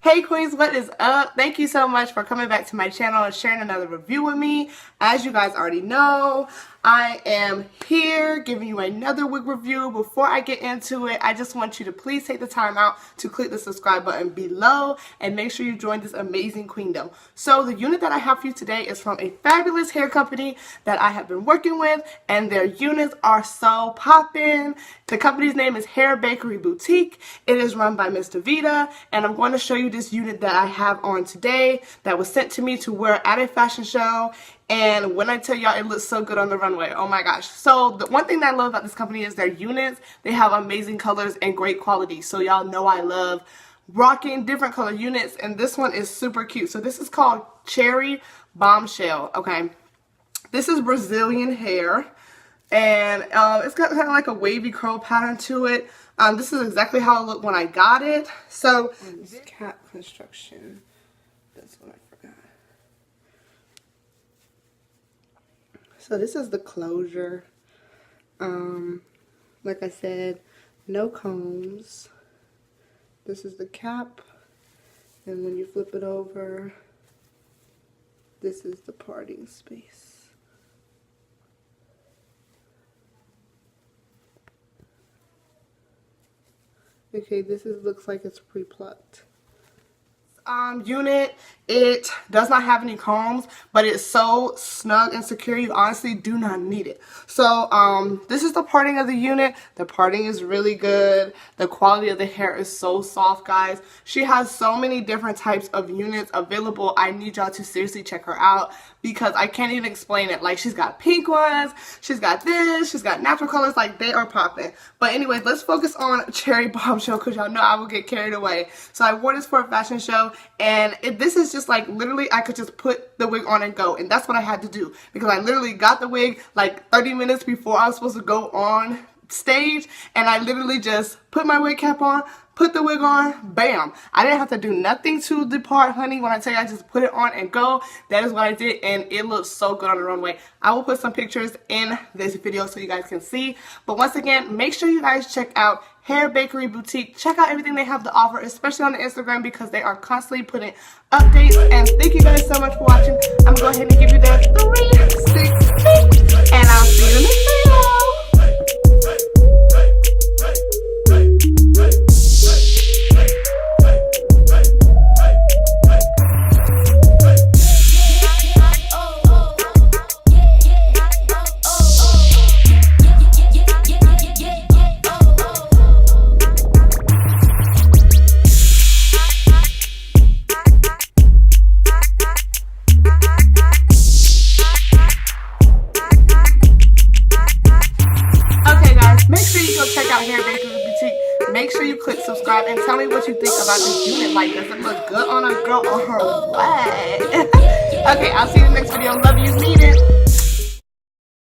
Hey Queens, what is up? Thank you so much for coming back to my channel and sharing another review with me. As you guys already know, I am here giving you another wig review. Before I get into it, I just want you to please take the time out to click the subscribe button below and make sure you join this amazing queendom. So the unit that I have for you today is from a fabulous hair company that I have been working with, and their units are so poppin'. The company's name is Hair Bakery Boutique. It is run by Miss Davita, and I'm going to show you this unit that I have on today that was sent to me to wear at a fashion show. And when I tell y'all, it looks so good on the runway, oh my gosh. So the one thing that I love about this company is their units. They have amazing colors and great quality. So y'all know I love rocking different color units, and this one is super cute. So this is called Cherry Bombshell. Okay, this is Brazilian hair, and it's got kind of like a wavy curl pattern to it. This is exactly how it looked when I got it. So this cap construction, that's what I forgot. So this is the closure. Like I said, no combs. This is the cap, and when you flip it over, this is the parting space. Okay, this looks like it's pre-plucked. Unit, it does not have any combs, but it's so snug and secure, you honestly do not need it. So this is the parting of the unit. The parting is really good. The quality of the hair is so soft, guys. She has so many different types of units available. I need y'all to seriously check her out because I can't even explain it. Like, she's got pink ones, she's got this, she's got natural colors, like they are popping. But anyways, let's focus on Cherry Bombshell because y'all know I will get carried away. So I wore this for a fashion show, and this is just like literally I could just put the wig on and go, and that's what I had to do because I literally got the wig like 30 minutes before I was supposed to go on stage, and I literally just put my wig cap on, put the wig on, bam. I didn't have to do nothing to depart, honey. When I tell you I just put it on and go, that is what I did, and it looks so good on the runway. I will put some pictures in this video so you guys can see. But once again, make sure you guys check out Hair Bakery Boutique. Check out everything they have to offer, especially on the Instagram, because they are constantly putting updates. And thank you guys so much for watching. I'm going to go ahead and give you that 360, and I'll see you in the next video. Check out Hair Bakery Boutique. Make sure you click subscribe and tell me what you think about this unit. Like, does it look good on a girl or her what? Okay, I'll see you in the next video. Love you, mean it.